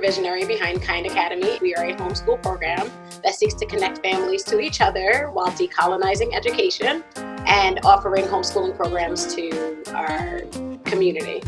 visionary behind Kind Academy. We are a homeschool program that seeks to connect families to each other while decolonizing education and offering homeschooling programs to our community.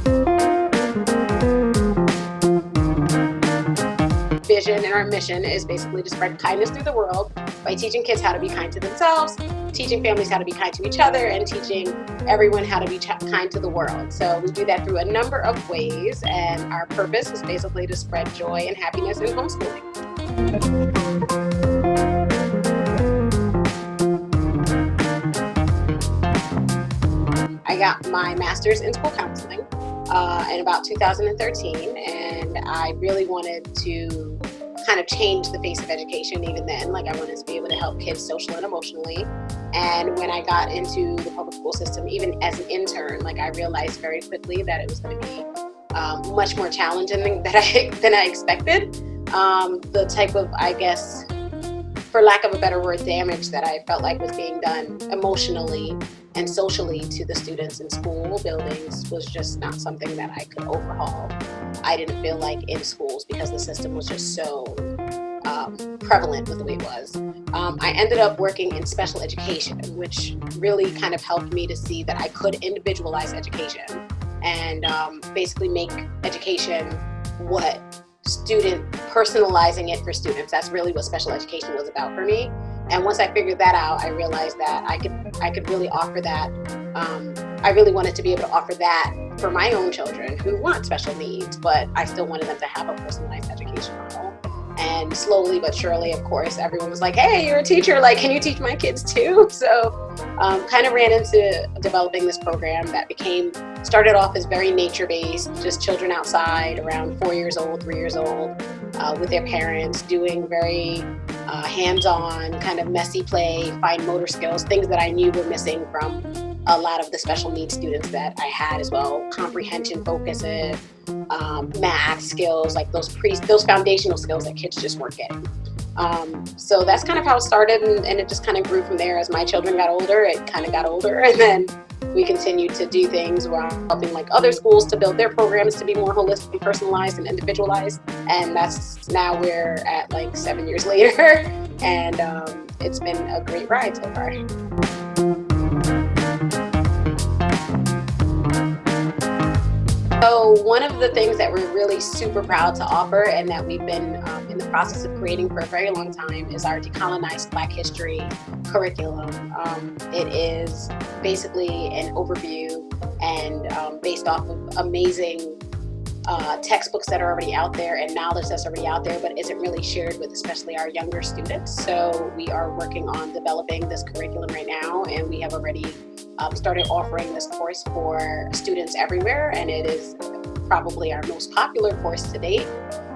Vision and our mission is basically to spread kindness through the world by teaching kids how to be kind to themselves, teaching families how to be kind to each other, and teaching everyone how to be kind to the world. So we do that through a number of ways, and our purpose is basically to spread joy and happiness in homeschooling. I got my master's in school counseling in about 2013, and I really wanted to kind of change the face of education even then. Like, I wanted to be able to help kids socially and emotionally. And when I got into the public school system, even as an intern, like, I realized very quickly that it was going to be much more challenging than I expected. The type of, I guess, for lack of a better word, damage that I felt like was being done emotionally and socially to the students in school buildings was just not something that I could overhaul. I didn't feel like in schools, because the system was just so prevalent with the way it was. I ended up working in special education, which really kind of helped me to see that I could individualize education and basically make education personalizing it for students. That's really what special education was about for me. And once I figured that out, I realized that I could really offer that. I really wanted to be able to offer that for my own children who want special needs, but I still wanted them to have a personalized education model. And slowly but surely, of course, everyone was like, hey, you're a teacher, like, can you teach my kids too? So kind of ran into developing this program that started off as very nature-based, just children outside around 4 years old, 3 years old, with their parents, doing very hands-on, kind of messy play, fine motor skills, things that I knew were missing from a lot of the special needs students that I had as well. Comprehension focuses, math skills, like those foundational skills that kids just weren't getting. So that's kind of how it started, and it just kind of grew from there. As my children got older, it kind of got older, and then we continued to do things where I'm helping like other schools to build their programs to be more holistic, personalized, and individualized. And that's now we're at like 7 years later, and it's been a great ride so far. So one of the things that we're really super proud to offer, and that we've been in the process of creating for a very long time, is our Decolonized Black History curriculum. It is basically an overview and based off of amazing textbooks that are already out there and knowledge that's already out there, but isn't really shared with especially our younger students. So we are working on developing this curriculum right now, and we have already started offering this course for students everywhere, and it is probably our most popular course to date.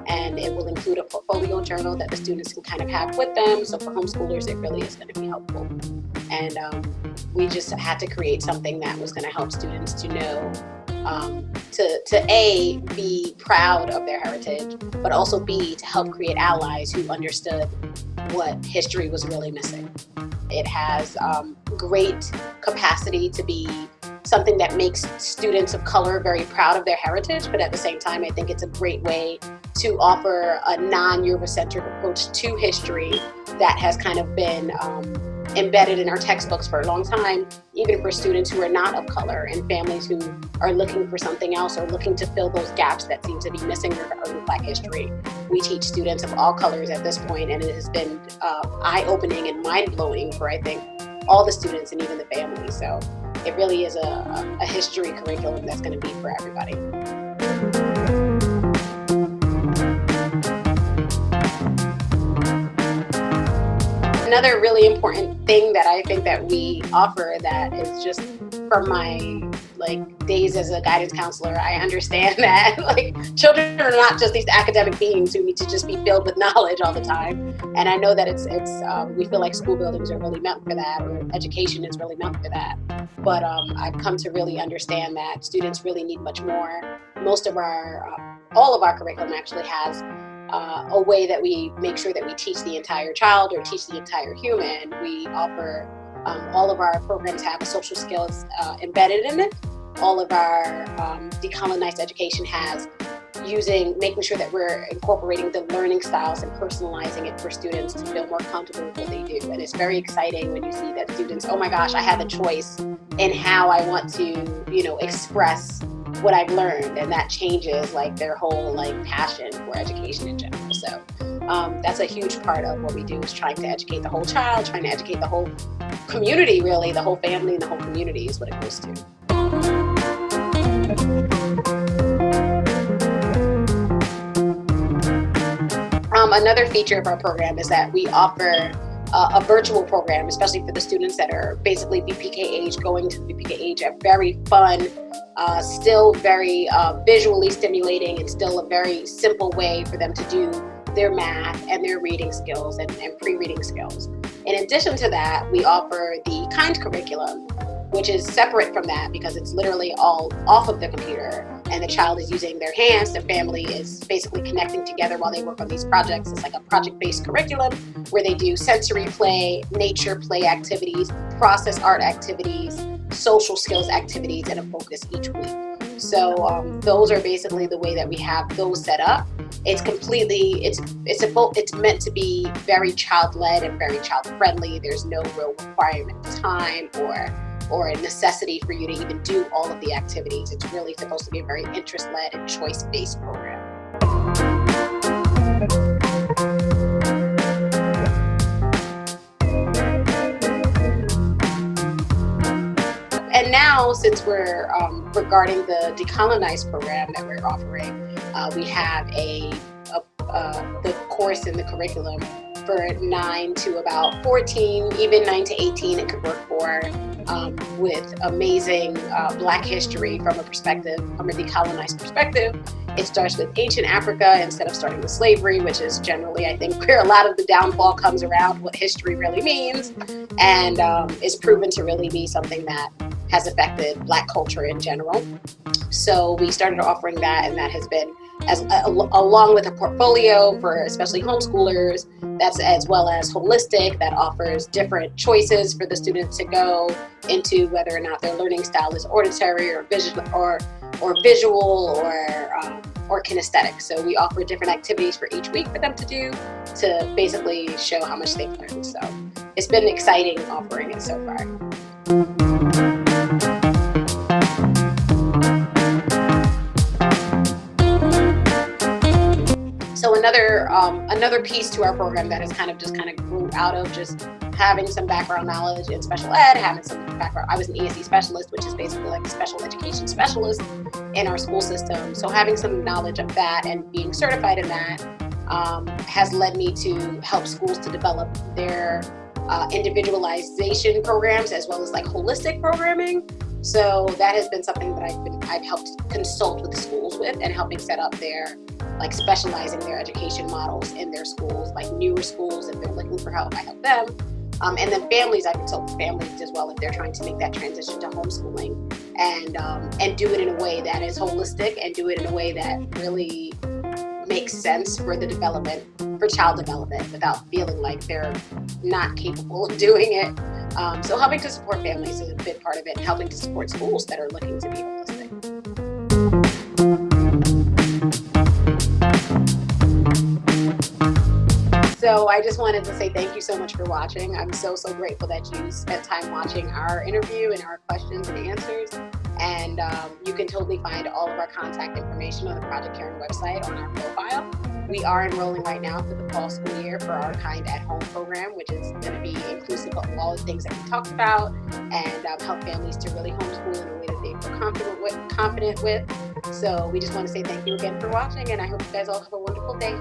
And it will include a portfolio journal that the students can kind of have with them. So for homeschoolers, it really is going to be helpful. And we just had to create something that was going to help students to know, to A, be proud of their heritage, but also B, to help create allies who understood what history was really missing. It has great capacity to be something that makes students of color very proud of their heritage, but at the same time, I think it's a great way to offer a non-Eurocentric approach to history that has kind of been embedded in our textbooks for a long time, even for students who are not of color and families who are looking for something else or looking to fill those gaps that seem to be missing regarding Black history. We teach students of all colors at this point, and it has been eye-opening and mind-blowing for, I think, all the students and even the families. So it really is a history curriculum that's going to be for everybody. Another really important thing that I think that we offer that is just from my days as a guidance counselor, I understand that children are not just these academic beings who need to just be filled with knowledge all the time. And I know that we feel like school buildings are really meant for that, or education is really meant for that. But I've come to really understand that students really need much more. All of our curriculum actually has a way that we make sure that we teach the entire child or teach the entire human. We offer, all of our programs have social skills embedded in it. All of our decolonized education has making sure that we're incorporating the learning styles and personalizing it for students to feel more comfortable with what they do. And it's very exciting when you see that students, oh my gosh, I have a choice in how I want to, express what I've learned, and that changes like their whole like passion for education in general. So that's a huge part of what we do, is trying to educate the whole child, trying to educate the whole community, really, the whole family and the whole community is what it goes to. Another feature of our program is that we offer a virtual program, especially for the students that are basically BPK age, going to BPK age, a very fun, still very visually stimulating, and still a very simple way for them to do their math and their reading skills and pre-reading skills. In addition to that, we offer the KIND curriculum, which is separate from that because it's literally all off of the computer, and the child is using their hands. The family is basically connecting together while they work on these projects. It's like a project-based curriculum where they do sensory play, nature play activities, process art activities, social skills activities, and a focus each week. So those are basically the way that we have those set up. It's completely, it's meant to be very child-led and very child-friendly. There's no real requirement of time or a necessity for you to even do all of the activities. It's really supposed to be a very interest-led and choice-based program. And now, since we're regarding the DECOLONIZED program that we're offering, we have the course in the curriculum for 9 to about 14, even 9 to 18 it could work for, with amazing Black history from a decolonized perspective. It starts with ancient Africa instead of starting with slavery, which is generally, I think, where a lot of the downfall comes around what history really means, and is proven to really be something that has affected Black culture in general. So we started offering that, and that has been, along with a portfolio for especially homeschoolers, that's as well as holistic, that offers different choices for the students to go into, whether or not their learning style is auditory or visual or kinesthetic. So we offer different activities for each week for them to do to basically show how much they've learned. So it's been exciting offering it so far. So another piece to our program that has kind of grew out of just having some background knowledge in special ed, having some background. I was an ESE specialist, which is basically like a special education specialist in our school system. So having some knowledge of that and being certified in that has led me to help schools to develop their individualization programs as well as like holistic programming. So that has been something that I've helped consult with the schools with, and helping set up their, like, specializing their education models in their schools, like newer schools, if they're looking for help, I help them. And then families, I consult with families as well if they're trying to make that transition to homeschooling, and do it in a way that is holistic, and do it in a way that really makes sense for the development, for child development, without feeling like they're not capable of doing it. So helping to support families is a big part of it, and helping to support schools that are looking to be holistic. So I just wanted to say thank you so much for watching. I'm so grateful that you spent time watching our interview and our questions and answers. And you can totally find all of our contact information on the Project Karen website on our profile. We are enrolling right now for the fall school year for our KIND at Home program, which is going to be inclusive of all the things that we talked about, and help families to really homeschool in a way that they feel confident with. So we just want to say thank you again for watching, and I hope you guys all have a wonderful day.